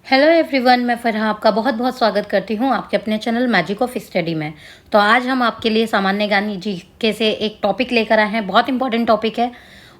Hello everyone, मैं फरहा आपका बहुत बहुत स्वागत करती हूँ आपके अपने चैनल मैजिक ऑफ स्टडी में। तो आज हम आपके लिए सामान्य ज्ञान जीके से एक टॉपिक लेकर आए हैं। बहुत इंपॉर्टेंट टॉपिक है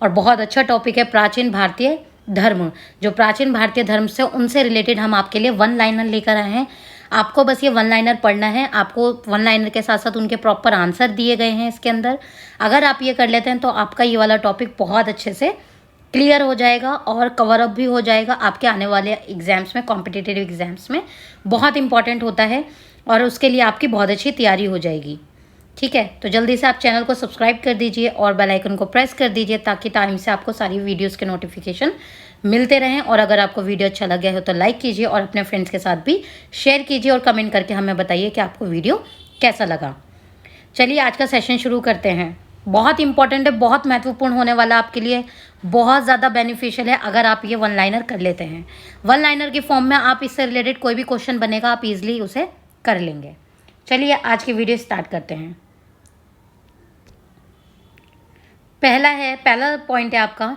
और बहुत अच्छा टॉपिक है, प्राचीन भारतीय धर्म। जो प्राचीन भारतीय धर्म से उनसे रिलेटेड हम आपके लिए वन लाइनर लेकर आए हैं। आपको बस ये वन लाइनर पढ़ना है। आपको वन लाइनर के साथ साथ उनके प्रॉपर आंसर दिए गए हैं इसके अंदर। अगर आप ये कर लेते हैं तो आपका ये वाला टॉपिक बहुत अच्छे से क्लियर हो जाएगा और कवर अप भी हो जाएगा आपके आने वाले एग्जाम्स में, कॉम्पिटिटिव एग्जाम्स में। बहुत इंपॉर्टेंट होता है और उसके लिए आपकी बहुत अच्छी तैयारी हो जाएगी। ठीक है, तो जल्दी से आप चैनल को सब्सक्राइब कर दीजिए और बेल आइकन को प्रेस कर दीजिए ताकि टाइम से आपको सारी वीडियोस के नोटिफिकेशन मिलते रहें। और अगर आपको वीडियो अच्छा लग गया हो तो लाइक कीजिए और अपने फ्रेंड्स के साथ भी शेयर कीजिए और कमेंट करके हमें बताइए कि आपको वीडियो कैसा लगा। चलिए आज का सेशन शुरू करते हैं। बहुत इंपॉर्टेंट है, बहुत महत्वपूर्ण होने वाला आपके लिए, बहुत ज़्यादा बेनिफिशियल है अगर आप ये वन लाइनर कर लेते हैं। वन लाइनर की फॉर्म में आप इससे रिलेटेड कोई भी क्वेश्चन बनेगा आप इजीली उसे कर लेंगे। चलिए आज की वीडियो स्टार्ट करते हैं। पहला पॉइंट है आपका,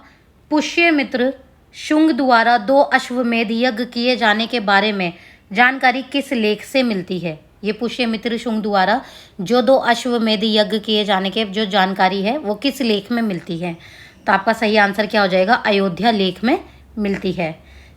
पुष्यमित्र शुंग द्वारा 2 अश्वमेध यज्ञ किए जाने के बारे में जानकारी किस लेख से मिलती है। ये पुष्यमित्र शुंग द्वारा जो 2 अश्वमेध यज्ञ किए जाने के जो जानकारी है वो किस लेख में मिलती है। तो आपका सही आंसर क्या हो जाएगा, अयोध्या लेख में मिलती है।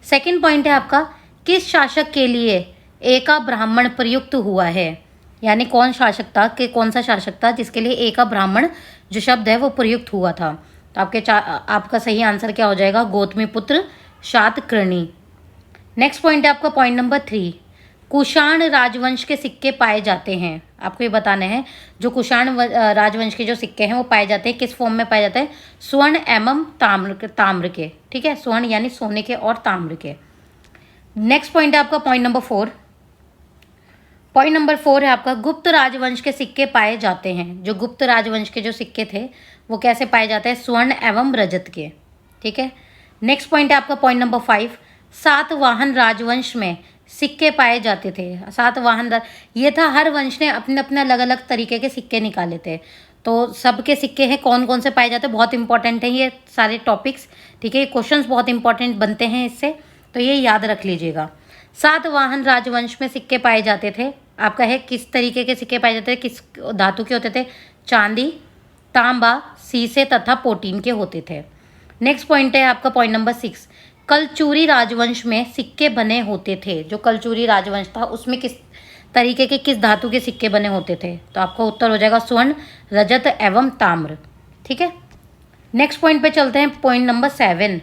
सेकंड पॉइंट है आपका, किस शासक के लिए एका ब्राह्मण प्रयुक्त हुआ है। यानी कौन शासक था, कि कौन सा शासक था जिसके लिए एका ब्राह्मण जो शब्द है वो प्रयुक्त हुआ था। तो आपका सही आंसर क्या हो जाएगा, गौतमीपुत्र शातकर्णी। नेक्स्ट पॉइंट है आपका पॉइंट नंबर 3, कुषाण राजवंश के सिक्के पाए जाते हैं। आपको ये बताना है जो कुषाण राजवंश के जो सिक्के हैं वो पाए जाते हैं किस फॉर्म में पाए जाते हैं, स्वर्ण एवं ताम्र के। ठीक है, स्वर्ण यानी सोने के और ताम्र के। नेक्स्ट पॉइंट है आपका पॉइंट नंबर 4। पॉइंट नंबर 4 है आपका, गुप्त राजवंश के सिक्के पाए जाते हैं। जो गुप्त राजवंश के जो सिक्के थे वो कैसे पाए जाते हैं, स्वर्ण एवं रजत के। ठीक है, नेक्स्ट पॉइंट है आपका पॉइंट नंबर 5, सातवाहन राजवंश में सिक्के पाए जाते थे। सातवाहन ये था, हर वंश ने अपने अपने अलग अलग तरीके के सिक्के निकाले थे। तो सबके सिक्के हैं कौन कौन से पाए जाते हैं, बहुत इंपॉर्टेंट है ये सारे टॉपिक्स। ठीक है, ये क्वेश्चंस बहुत इंपॉर्टेंट बनते हैं इससे, तो ये याद रख लीजिएगा। सातवाहन राजवंश में सिक्के पाए जाते थे। आपका है किस तरीके के सिक्के पाए जाते थे, किस धातु के होते थे, चांदी, तांबा, शीशे तथा पोटीन के होते थे। नेक्स्ट पॉइंट है आपका पॉइंट नंबर 6, कलचुरी राजवंश में सिक्के बने होते थे। जो कलचुरी राजवंश था उसमें किस तरीके के, किस धातु के सिक्के बने होते थे। तो आपका उत्तर हो जाएगा स्वर्ण, रजत एवं ताम्र। ठीक है, नेक्स्ट पॉइंट पे चलते हैं। पॉइंट नंबर 7,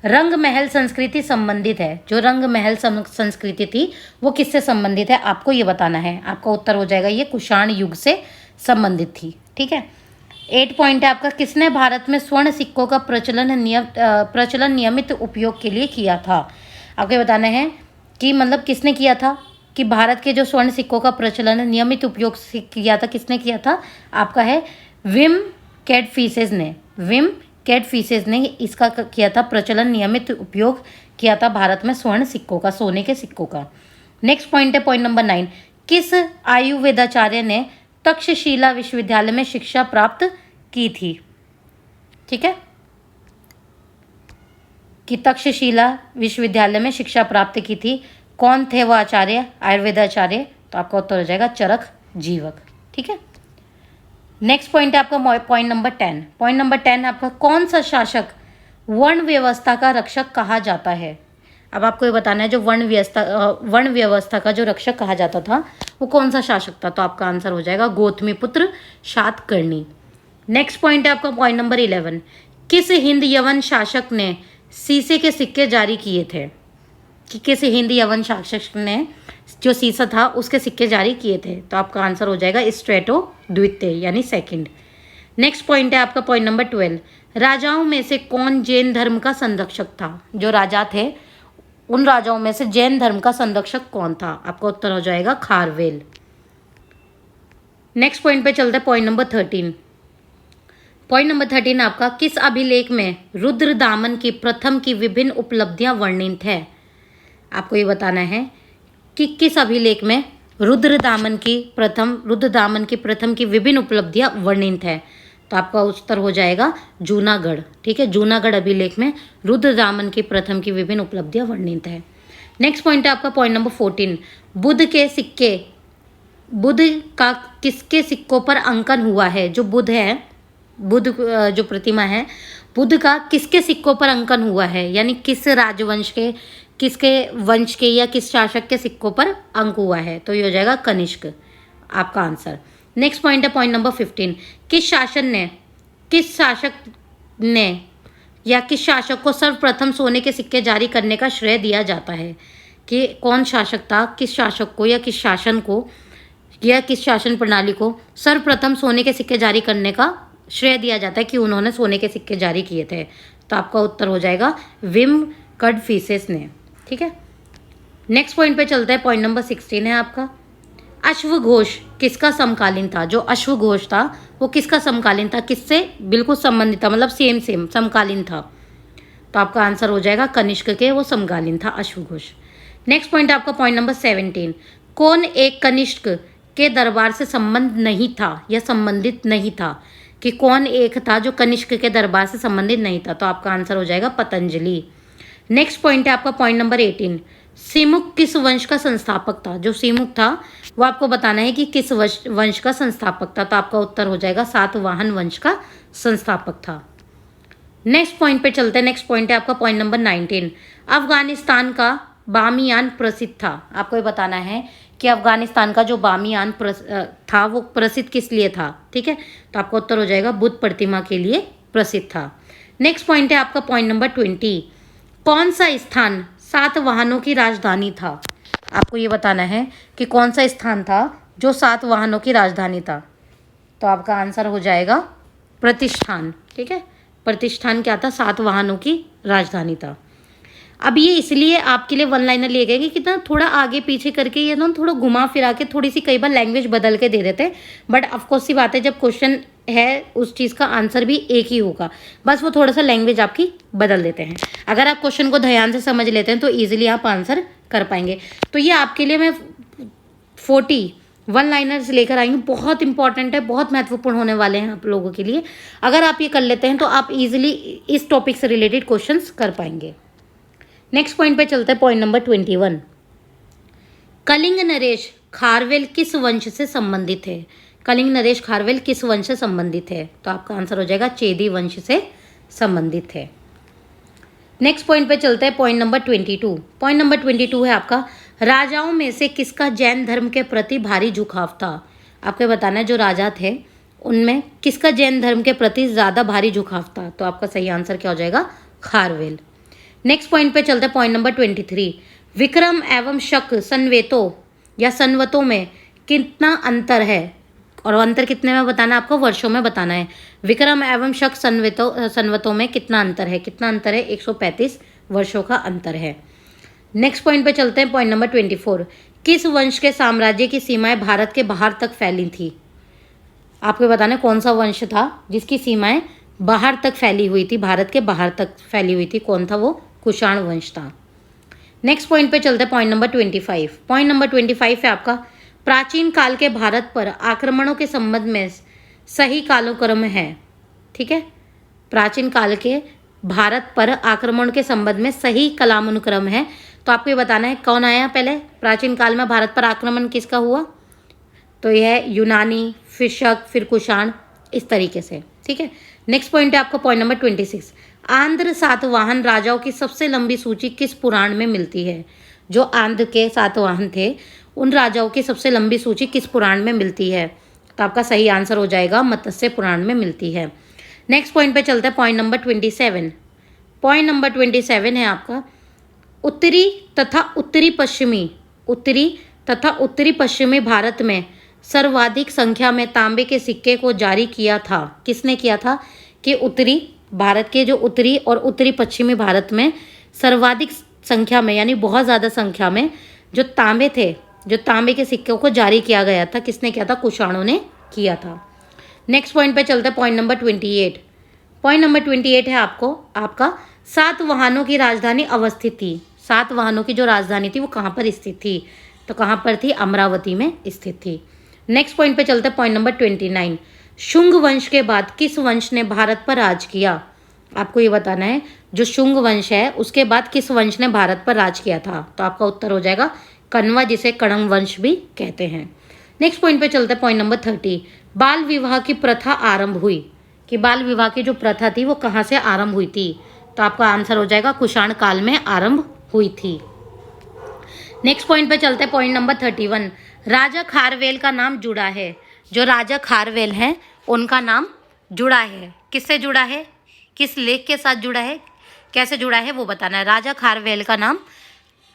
रंग महल संस्कृति संबंधित है। जो रंग महल संस्कृति थी वो किससे संबंधित है, आपको ये बताना है। आपका उत्तर हो जाएगा ये कुषाण युग से संबंधित थी। ठीक है, 8 पॉइंट है आपका, किसने भारत में स्वर्ण सिक्कों का प्रचलन नियमित उपयोग के लिए किया था। आपको बताना है कि मतलब किसने किया था, कि भारत के जो स्वर्ण सिक्कों का प्रचलन नियमित उपयोग किया था, किसने किया था। आपका है विम कैडफिसेस ने। विम कैडफिसेस ने इसका किया था, प्रचलन नियमित उपयोग किया था भारत में स्वर्ण सिक्कों का, सोने के सिक्कों का। नेक्स्ट पॉइंट है पॉइंट नंबर 9, किस आयुर्वेदाचार्य ने तक्षशिला विश्वविद्यालय में शिक्षा प्राप्त की थी। ठीक है, कि तक्षशिला विश्वविद्यालय में शिक्षा प्राप्त की थी, कौन थे वो आचार्य, आयुर्वेदाचार्य। तो आपका उत्तर हो जाएगा चरक जीवक। ठीक है, नेक्स्ट पॉइंट है आपका पॉइंट नंबर 10। पॉइंट नंबर 10 आपका, कौन सा शासक वर्ण व्यवस्था का रक्षक कहा जाता है। अब आपको ये बताना है जो वर्ण व्यवस्था का जो रक्षक कहा जाता था वो कौन सा शासक था। तो आपका आंसर हो जाएगा गौतमीपुत्र शातकर्णी। नेक्स्ट पॉइंट है आपका पॉइंट नंबर 11, किस हिंद यवन शासक ने शीशे के सिक्के जारी किए थे। कि किस हिंद यवन शासक ने जो शीशा था उसके सिक्के जारी किए थे। तो आपका आंसर हो जाएगा स्ट्रेटो द्वितीय यानी सेकंड। नेक्स्ट पॉइंट है आपका पॉइंट नंबर 12, राजाओं में से कौन जैन धर्म का संरक्षक था। जो राजा थे उन राजाओं में से जैन धर्म का संरक्षक कौन था। आपका उत्तर हो जाएगा खारवेल। नेक्स्ट पॉइंट पे चलते हैं पॉइंट नंबर 13। पॉइंट नंबर 13 आपका, किस अभिलेख में रुद्रदामन की प्रथम की विभिन्न उपलब्धियां वर्णित है। आपको ये बताना है कि किस अभिलेख में रुद्रदामन की प्रथम की विभिन्न उपलब्धियां वर्णित है। तो आपका उत्तर हो जाएगा जूनागढ़। ठीक है, जूनागढ़ अभिलेख में रुद्रदामन की प्रथम की विभिन्न उपलब्धियां वर्णित है। नेक्स्ट पॉइंट है आपका पॉइंट नंबर 14, बुद्ध का किसके सिक्कों पर अंकन हुआ है? जो बुद्ध है, बुद्ध जो प्रतिमा है, बुद्ध का किसके सिक्कों पर अंकन हुआ है, यानी किस राजवंश के, किसके वंश के या किस शासक के सिक्कों पर अंक हुआ है? तो ये हो जाएगा कनिष्क, आपका आंसर। नेक्स्ट पॉइंट है पॉइंट नंबर 15, किस शासक ने या किस शासक को सर्वप्रथम सोने के सिक्के जारी करने का श्रेय दिया जाता है? कि कौन शासक था, किस शासक को या किस शासन को या किस शासन प्रणाली को सर्वप्रथम सोने के सिक्के जारी करने का श्रेय दिया जाता है कि उन्होंने सोने के सिक्के जारी किए थे? तो आपका उत्तर हो जाएगा विम कड़फिसेस ने। ठीक है, नेक्स्ट पॉइंट पे चलते हैं। पॉइंट नंबर 16 है आपका, अश्वघोष किसका समकालीन था? जो अश्वघोष था वो किसका समकालीन था, किससे बिल्कुल संबंधित था, मतलब सेम समकालीन था? तो आपका आंसर हो जाएगा कनिष्क के, वो समकालीन था अश्वघोष। नेक्स्ट पॉइंट है आपका पॉइंट नंबर 17, कौन एक कनिष्क के दरबार से संबंध नहीं था या संबंधित नहीं था? कि कौन एक था जो कनिष्क के दरबार से संबंधित नहीं था? तो आपका आंसर हो जाएगा पतंजलि। नेक्स्ट पॉइंट है आपका पॉइंट नंबर 18, सिमुक किस वंश का संस्थापक था? जो सिमुक था वो आपको बताना है कि किस वंश का संस्थापक था। तो आपका उत्तर हो जाएगा सातवाहन वंश का संस्थापक था। नेक्स्ट पॉइंट पे चलते हैं। नेक्स्ट पॉइंट है आपका पॉइंट नंबर 19, अफगानिस्तान का बामियान प्रसिद्ध था। आपको ये बताना है कि अफगानिस्तान का जो बामियान था वो प्रसिद्ध किस लिए था? ठीक है, तो आपका उत्तर हो जाएगा बुद्ध प्रतिमा के लिए प्रसिद्ध था। नेक्स्ट पॉइंट है आपका पॉइंट नंबर 20, कौन सा स्थान सातवाहनों की राजधानी था? आपको ये बताना है कि कौन सा स्थान था जो सातवाहनों की राजधानी था। तो आपका आंसर हो जाएगा प्रतिष्ठान। ठीक है, प्रतिष्ठान क्या था? सातवाहनों की राजधानी था। अब ये इसलिए आपके लिए वन लाइनर लिए गए कि ना थोड़ा आगे पीछे करके ये ना थोड़ा घुमा फिरा के थोड़ी सी कई बार लैंग्वेज बदल के दे देते हैं, बट ऑफकोर्स सी बात है जब क्वेश्चन है उस चीज़ का आंसर भी एक ही होगा, बस वो थोड़ा सा लैंग्वेज आपकी बदल देते हैं। अगर आप क्वेश्चन को ध्यान से समझ लेते हैं तो ईजिली आप आंसर कर पाएंगे। तो ये आपके लिए मैं 40 वन लाइनर्स लेकर आई हूँ, बहुत इंपॉर्टेंट है, बहुत महत्वपूर्ण होने वाले हैं आप लोगों के लिए। अगर आप ये कर लेते हैं तो आप इजीली इस टॉपिक से रिलेटेड क्वेश्चंस कर पाएंगे। नेक्स्ट पॉइंट पे चलते हैं, पॉइंट नंबर 21, कलिंग नरेश खारवेल किस वंश से संबंधित है? कलिंग नरेश खारवेल किस वंश से संबंधित है? तो आपका आंसर हो जाएगा चेदी वंश से संबंधित है। नेक्स्ट पॉइंट पे चलते हैं, पॉइंट नंबर 22। पॉइंट नंबर 22 है आपका, राजाओं में से किसका जैन धर्म के प्रति भारी झुकाव था? आपको बताना है जो राजा थे उनमें किसका जैन धर्म के प्रति ज़्यादा भारी झुकाव था? तो आपका सही आंसर क्या हो जाएगा? खारवेल। नेक्स्ट पॉइंट पे चलते हैं, पॉइंट नंबर 23, विक्रम एवं शक संवेतों या संवतों में कितना अंतर है? और अंतर कितने में बताना है आपको? वर्षों में बताना है। विक्रम एवं शक संवतों में कितना अंतर है? कितना अंतर है? 135 वर्षों का अंतर है। नेक्स्ट पॉइंट पे चलते हैं, पॉइंट नंबर 24, किस वंश के साम्राज्य की सीमाएं भारत के बाहर तक फैली थी? आपको बताना है कौन सा वंश था जिसकी सीमाएं बाहर तक फैली हुई थी, भारत के बाहर तक फैली हुई थी, कौन था वो? कुषाण वंश था। नेक्स्ट पॉइंट पे चलते हैं, पॉइंट नंबर 25। पॉइंट नंबर 25 है आपका, प्राचीन काल के भारत पर आक्रमणों के संबंध में सही कालक्रम है। ठीक है, प्राचीन काल के भारत पर आक्रमण के संबंध में सही कालानुक्रम है। तो आपको ये बताना है कौन आया पहले प्राचीन काल में भारत पर आक्रमण किसका हुआ? तो यह यूनानी, फिर शक, फिर कुषाण, इस तरीके से। ठीक है, नेक्स्ट पॉइंट है आपका पॉइंट नंबर 26, आंध्र सातवाहन राजाओं की सबसे लंबी सूची किस पुराण में मिलती है? जो आंध्र के सातवाहन थे उन राजाओं की सबसे लंबी सूची किस पुराण में मिलती है? तो आपका सही आंसर हो जाएगा मत्स्य पुराण में मिलती है। नेक्स्ट पॉइंट पे चलते हैं, पॉइंट नंबर 27। पॉइंट नंबर 27 है आपका, उत्तरी तथा उत्तरी पश्चिमी भारत में सर्वाधिक संख्या में तांबे के सिक्के को जारी किया था। किसने किया था? कि उत्तरी भारत के जो उत्तरी और उत्तरी पश्चिमी भारत में सर्वाधिक संख्या में यानी बहुत ज़्यादा संख्या में जो तांबे थे, जो तांबे के सिक्कों को जारी किया गया था, किसने किया था? कुषाणों ने किया था। नेक्स्ट पॉइंट पे चलते हैं, पॉइंट नंबर 28। पॉइंट नंबर 28 है आपका सातवाहनों की राजधानी अवस्थित थी। सातवाहनों की जो राजधानी थी वो कहाँ पर स्थित थी? तो कहाँ पर थी? अमरावती में स्थित थी। नेक्स्ट पॉइंट पे चलते हैं, पॉइंट नंबर 29, शुंग वंश के बाद किस वंश ने भारत पर राज किया? आपको ये बताना है जो शुंग वंश है उसके बाद किस वंश ने भारत पर राज किया था? तो आपका उत्तर हो जाएगा कण्वा, जिसे कण्व वंश भी कहते हैं। नेक्स्ट पॉइंट पे चलते हैं, पॉइंट नंबर 30। बाल विवाह की प्रथा आरंभ हुई, कि बाल विवाह की जो प्रथा थी वो कहाँ से आरंभ हुई थी? तो आपका आंसर हो जाएगा कुषाण काल में आरंभ हुई थी। नेक्स्ट पॉइंट पे चलते हैं, पॉइंट नंबर 31। राजा खारवेल का नाम जुड़ा है, जो राजा खारवेल हैं उनका नाम जुड़ा है, किससे जुड़ा है, किस लेख के साथ जुड़ा है, कैसे जुड़ा है वो बताना है। राजा खारवेल का नाम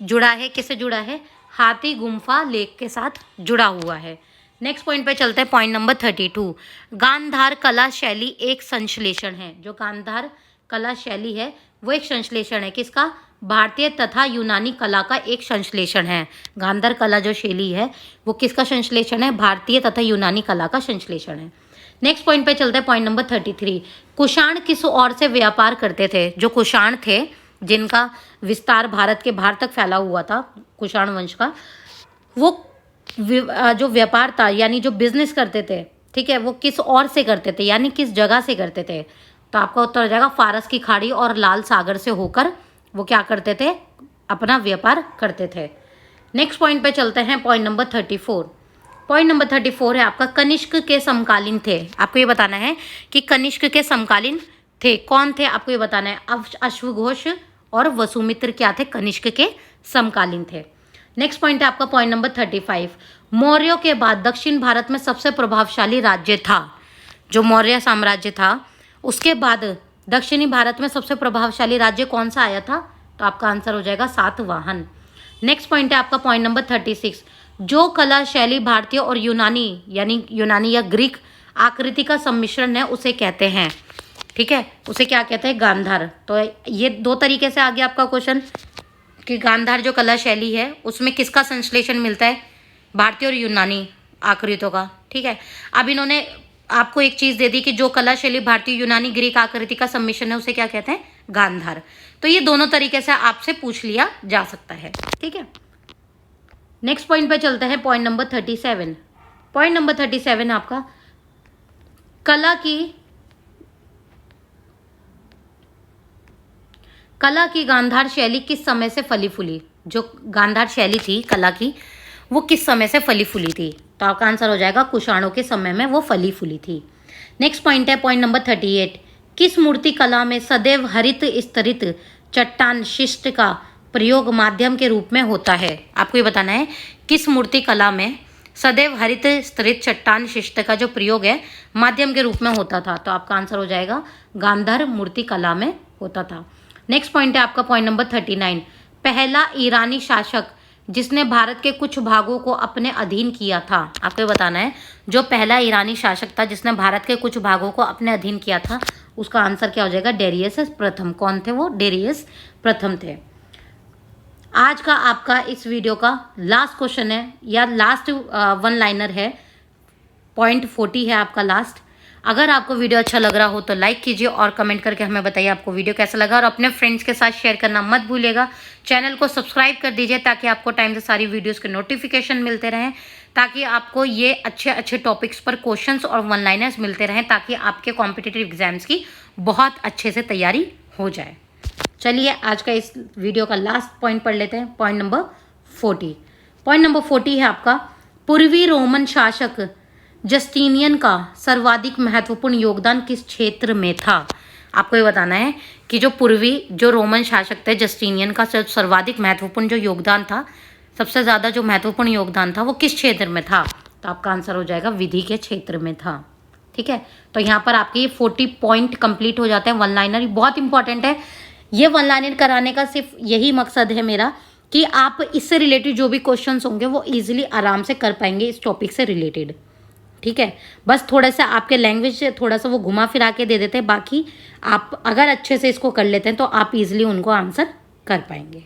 जुड़ा है, किससे जुड़ा है? हाथी गुम्फा लेख के साथ जुड़ा हुआ है। नेक्स्ट पॉइंट पे चलते हैं, पॉइंट नंबर 32। गांधार कला शैली एक संश्लेषण है, जो गांधार कला शैली है वो एक संश्लेषण है, किसका? भारतीय तथा यूनानी कला का एक संश्लेषण है। गांधार कला जो शैली है वो किसका संश्लेषण है? भारतीय तथा यूनानी कला का संश्लेषण है। नेक्स्ट पॉइंट पे चलते हैं, पॉइंट नंबर 33। कुषाण किस ओर से व्यापार करते थे? जो कुषाण थे जिनका विस्तार भारत के बाहर तक फैला हुआ था, कुषाण वंश का, वो जो व्यापार था यानी जो बिजनेस करते थे, ठीक है, वो किस ओर से करते थे यानी किस जगह से करते थे? तो आपका उत्तर हो जाएगा फारस की खाड़ी और लाल सागर से होकर वो क्या करते थे? अपना व्यापार करते थे। नेक्स्ट पॉइंट पे चलते हैं, पॉइंट नंबर 34। पॉइंट नंबर 34 है आपका कनिष्क के समकालीन थे। आपको ये बताना है कि कनिष्क के समकालीन थे, कौन थे आपको ये बताना है। अश्वघोष और वसुमित्र क्या थे? कनिष्क के समकालीन थे। नेक्स्ट पॉइंट है आपका पॉइंट नंबर 35। मौर्यों के बाद दक्षिण भारत में सबसे प्रभावशाली राज्य था, जो मौर्य साम्राज्य था उसके बाद दक्षिणी भारत में सबसे प्रभावशाली राज्य कौन सा आया था? तो आपका आंसर हो जाएगा सातवाहन। नेक्स्ट पॉइंट है आपका पॉइंट नंबर 36। जो कला शैली भारतीय और यूनानी यानी यूनानी या ग्रीक आकृति का सम्मिश्रण है उसे कहते हैं, ठीक है, उसे क्या कहते हैं? गांधार। तो ये दो तरीके से आ गया आपका क्वेश्चन कि गांधार जो कला शैली है उसमें किसका संश्लेषण मिलता है? भारतीय और यूनानी आकृतियों का, ठीक है। अब इन्होंने आपको एक चीज दे दी कि जो कला शैली भारतीय यूनानी ग्रीक आकृति का सम्मिश्रण है उसे क्या कहते हैं? गांधार। तो ये दोनों तरीके से आपसे पूछ लिया जा सकता है, ठीक है। नेक्स्ट पॉइंट पे चलते हैं, पॉइंट नंबर 37। पॉइंट नंबर 37 आपका कला की गांधार शैली किस समय से फली फूली? जो गांधार शैली थी कला की वो किस समय से फली फूली थी? तो आपका आंसर हो जाएगा कुषाणों के समय में वो फली फूली थी। नेक्स्ट पॉइंट है पॉइंट नंबर 38। किस मूर्ति कला में सदैव हरित स्तरित चट्टान शिष्ट का प्रयोग माध्यम के रूप में होता है? आपको ये बताना है किस मूर्ति कला में सदैव हरित स्तरित चट्टान शिष्ट का जो प्रयोग है माध्यम के रूप में होता था? तो आपका आंसर हो जाएगा गांधार मूर्ति कला में होता था। नेक्स्ट पॉइंट है आपका पॉइंट नंबर 39। पहला ईरानी शासक जिसने भारत के कुछ भागों को अपने अधीन किया था? आपको ये बताना है जो पहला ईरानी शासक था जिसने भारत के कुछ भागों को अपने अधीन किया था, उसका आंसर क्या हो जाएगा? डेरियस प्रथम। कौन थे वो? डेरियस प्रथम थे। आज का आपका इस वीडियो का लास्ट क्वेश्चन है या लास्ट वन लाइनर है, पॉइंट 40 है आपका लास्ट। अगर आपको वीडियो अच्छा लग रहा हो तो लाइक कीजिए और कमेंट करके हमें बताइए आपको वीडियो कैसा लगा, और अपने फ्रेंड्स के साथ शेयर करना मत भूलिएगा। चैनल को सब्सक्राइब कर दीजिए ताकि आपको टाइम से सारी वीडियोस के नोटिफिकेशन मिलते रहें, ताकि आपको ये अच्छे अच्छे टॉपिक्स पर क्वेश्चंस और वन लाइनर्स मिलते रहें, ताकि आपके कॉम्पिटिटिव एग्जाम्स की बहुत अच्छे से तैयारी हो जाए। चलिए आज का इस वीडियो का लास्ट पॉइंट पढ़ लेते हैं, पॉइंट नंबर 40। पॉइंट नंबर 40 है आपका पूर्वी रोमन शासक जस्टिनियन का सर्वाधिक महत्वपूर्ण योगदान किस क्षेत्र में था? आपको ये बताना है कि जो पूर्वी जो रोमन शासक थे जस्टिनियन का सर्वाधिक महत्वपूर्ण जो योगदान था, सबसे ज़्यादा जो महत्वपूर्ण योगदान था वो किस क्षेत्र में था? तो आपका आंसर हो जाएगा विधि के क्षेत्र में था, ठीक है। तो यहाँ पर आपके ये 40 पॉइंट कंप्लीट हो जाते हैं। वन लाइनर बहुत इंपॉर्टेंट है। ये वन लाइनर कराने का सिर्फ यही मकसद है मेरा कि आप इससे रिलेटेड जो भी क्वेश्चंस होंगे वो इजीली आराम से कर पाएंगे इस टॉपिक से रिलेटेड, ठीक है। बस थोड़ा सा आपके लैंग्वेज से थोड़ा सा वो घुमा फिरा के दे देते हैं, बाकी आप अगर अच्छे से इसको कर लेते हैं तो आप इजीली उनको आंसर कर पाएंगे।